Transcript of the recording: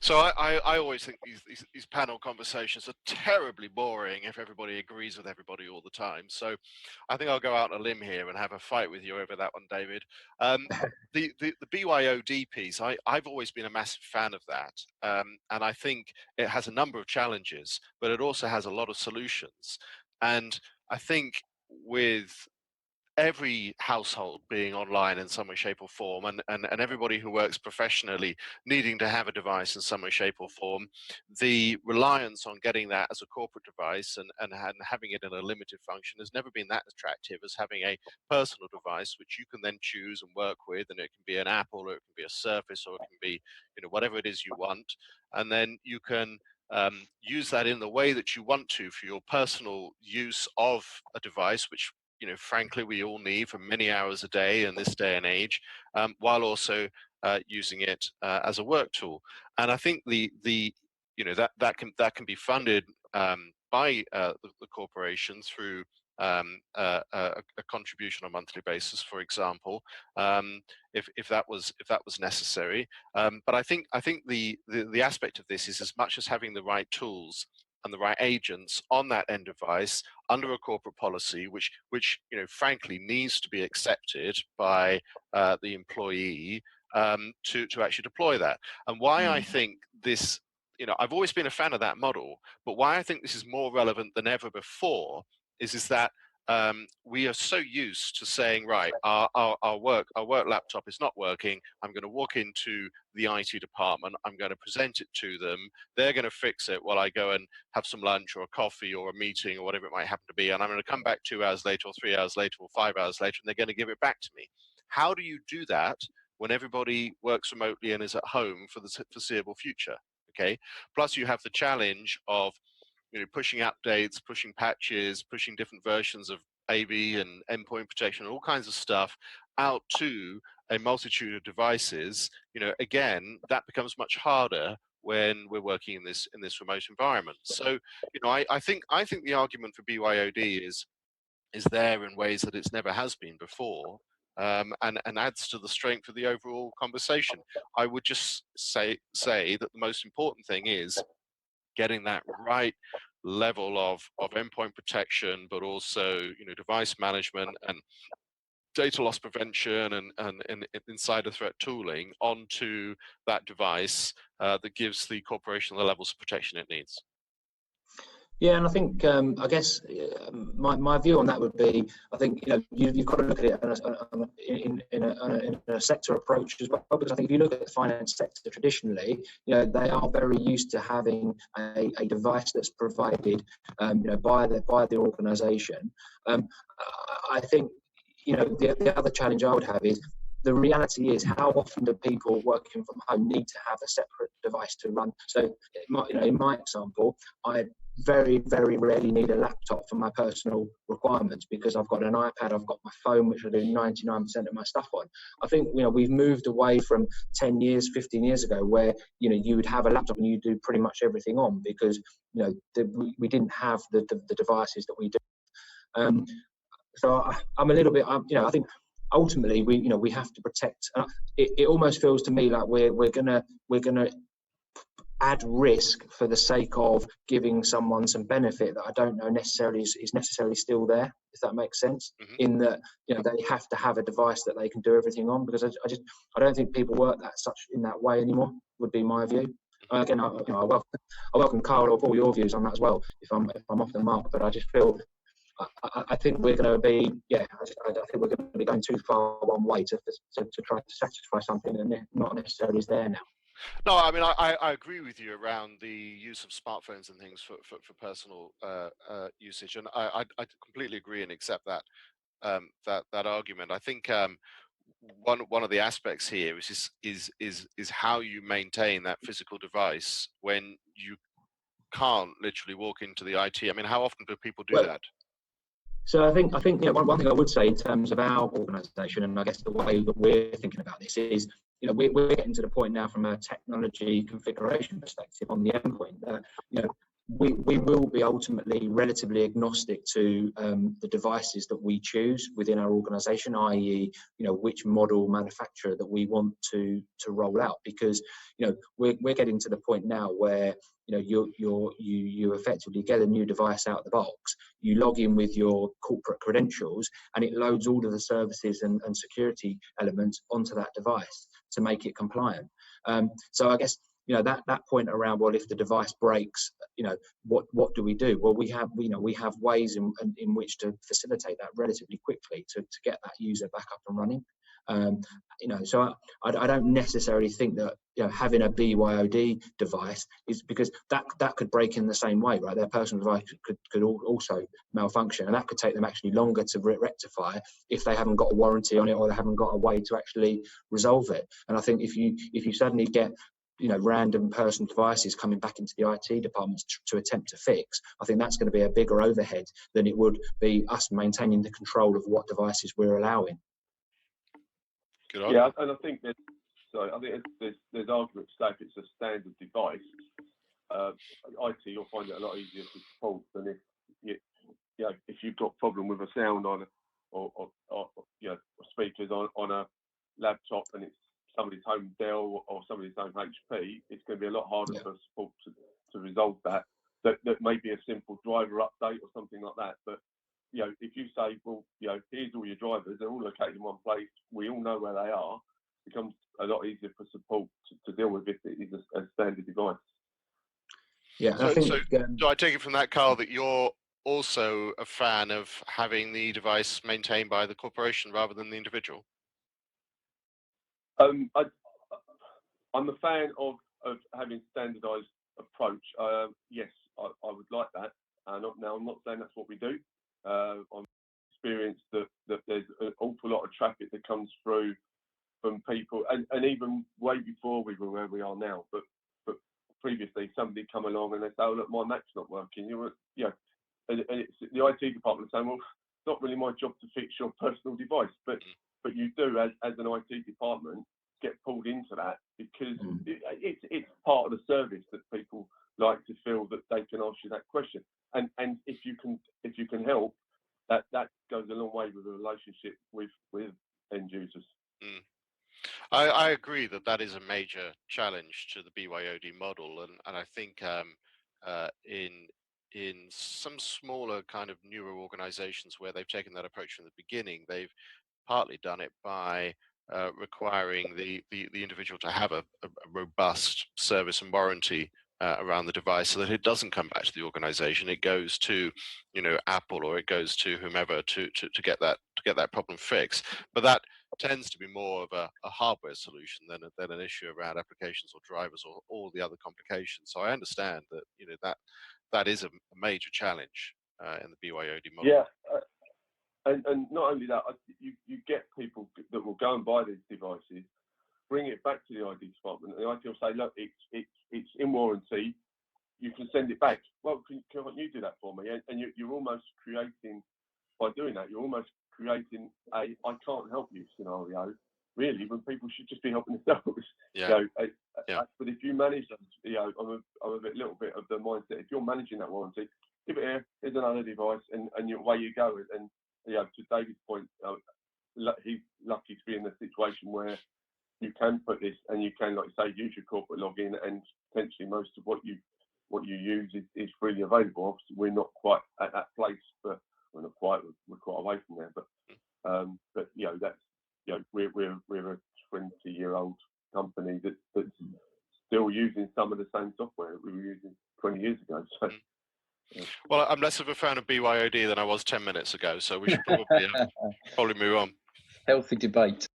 So I always think these panel conversations are terribly boring if everybody agrees with everybody all the time. So I think I'll go out on a limb here and have a fight with you over that one, David. The BYOD piece, I've always been a massive fan of that. And I think it has a number of challenges, but it also has a lot of solutions. And I think with every household being online in some way, shape, or form, and everybody who works professionally needing to have a device in some way, shape, or form, the reliance on getting that as a corporate device and having it in a limited function has never been that attractive as having a personal device which you can then choose and work with, and it can be an Apple, or it can be a Surface, or it can be, you know, whatever it is you want, and then you can use that in the way that you want to for your personal use of a device, which, you know, frankly, we all need for many hours a day in this day and age, while also using it as a work tool. And I think the you know, that can be funded by the corporation through a contribution on a monthly basis, for example, if that was necessary. But I think the aspect of this is, as much as having the right tools and the right agents on that end device under a corporate policy, which you know, frankly, needs to be accepted by the employee to actually deploy that. And why I think this, you know, I've always been a fan of that model, but why I think this is more relevant than ever before is that we are so used to saying, right, our work laptop is not working. I'm going to walk into the IT department. I'm going to present it to them. They're going to fix it while I go and have some lunch or a coffee or a meeting or whatever it might happen to be. And I'm going to come back 2 hours later or 3 hours later or 5 hours later, and they're going to give it back to me. How do you do that when everybody works remotely and is at home for the foreseeable future? Okay. Plus, you have the challenge of, you know, pushing updates, pushing patches, pushing different versions of AV and endpoint protection, all kinds of stuff out to a multitude of devices. You know, again, that becomes much harder when we're working in this remote environment. So, you know, I think the argument for BYOD is there in ways that it's never has been before. And adds to the strength of the overall conversation. I would just say that the most important thing is getting that right level of endpoint protection, but also, you know, device management and data loss prevention and insider threat tooling onto that device that gives the corporation the levels of protection it needs. Yeah, and I think I guess my view on that would be, I think, you know, you've got to look at it in a sector approach as well, because I think if you look at the finance sector traditionally, you know, they are very used to having a device that's provided, you know, by the organisation. I think, you know, the other challenge I would have is, the reality is, how often do people working from home need to have a separate device to run? So, you know, in my example, I very, very rarely need a laptop for my personal requirements, because I've got an iPad, I've got my phone, which I do 99% of my stuff on. I think, you know, we've moved away from 10 years, 15 years ago, where, you know, you would have a laptop and you do pretty much everything on, because, you know, we didn't have the devices that we do. So I'm a little bit, you know, I think ultimately we have to protect. It almost feels to me like we're gonna add risk for the sake of giving someone some benefit that I don't know necessarily is necessarily still there, if that makes sense. Mm-hmm. In that, you know, they have to have a device that they can do everything on, because I don't think people work in that way anymore, would be my view. Again, I welcome Carl or Paul, your views on that as well, if I'm off the mark, but I just feel I think we're going to be, I think we're going to be going too far one way to try to satisfy something that not necessarily is there now. No, I mean, I agree with you around the use of smartphones and things for personal usage, and I completely agree and accept that argument. I think one of the aspects here is how you maintain that physical device when you can't literally walk into the IT. I mean, how often do people do that? So I think one thing I would say in terms of our organisation, and I guess the way that we're thinking about this is, you know, we're getting to the point now from a technology configuration perspective on the endpoint that, you know, we will be ultimately relatively agnostic to the devices that we choose within our organisation, i.e., which model manufacturer that we want to roll out, because we're getting to the point now where you effectively get a new device out of the box, you log in with your corporate credentials, and it loads all of the services and security elements onto that device to make it compliant. So I guess that point around, well, if the device breaks, what do we do? Well, we have ways in which to facilitate that relatively quickly to get that user back up and running. So I don't necessarily think that having a BYOD device is, because that could break in the same way, right? Their personal device could also malfunction, and that could take them actually longer to rectify if they haven't got a warranty on it, or they haven't got a way to actually resolve it. And I think if you suddenly get random personal devices coming back into the IT departments to attempt to fix, I think that's going to be a bigger overhead than it would be us maintaining the control of what devices we're allowing. Yeah, and I think there's arguments that if it's a standard device, IT, you'll find it a lot easier to support than if you've got a problem with a sound on or speakers on a laptop and it's somebody's home Dell or somebody's home HP. It's going to be a lot harder for support to resolve that. That may be a simple driver update or something like that, but if you say, well, here's all your drivers, they're all located in one place, we all know where they are, it becomes a lot easier for support to deal with if it is a standard device. Yeah, so do I take it from that, Carl, that you're also a fan of having the device maintained by the corporation rather than the individual? I'm a fan of having standardised approach. Yes, I would like that. Now, I'm not saying that's what we do. I'm experienced that there's an awful lot of traffic that comes through from people, and even way before we were where we are now. But previously, somebody come along and they say, "Oh, look, my Mac's not working." And it's the IT department saying, "Well, it's not really my job to fix your personal device," but you do, as an IT department, get pulled into that because it's part of the service that people like to feel that they can ask you that question. And if you can help, that goes a long way with a relationship with end users. I agree that is a major challenge to the BYOD model, and I think in some smaller kind of newer organizations where they've taken that approach from the beginning, they've partly done it by requiring the individual to have a robust service and warranty around the device, so that it doesn't come back to the organization. It goes to Apple, or it goes to whomever to get that problem fixed. But that tends to be more of a hardware solution than an issue around applications or drivers or all the other complications. So I understand that that is a major challenge in the BYOD model. Yeah. And not only that, you get people that will go and buy these devices, bring it back to the IT department, and the IT will say, "Look, it's in warranty. You can send it back." Well, can't you do that for me? And you're almost creating, by doing that, you're almost creating a "I can't help you" scenario, really, when people should just be helping themselves. Yeah. But if you manage that, I'm a little bit of the mindset. If you're managing that warranty, give it here. Here's another device, and away you go. And to David's point, he's lucky to be in a situation where you can put this, and you can, like you say, use your corporate login, and potentially most of what you use is freely available. Obviously, we're not quite at that place, but we're not quite. We're quite away from there. But that's we're a 20-year-old company that's still using some of the same software that we were using 20 years ago. So. Well, I'm less of a fan of BYOD than I was 10 minutes ago, so we should probably move on. Healthy debate.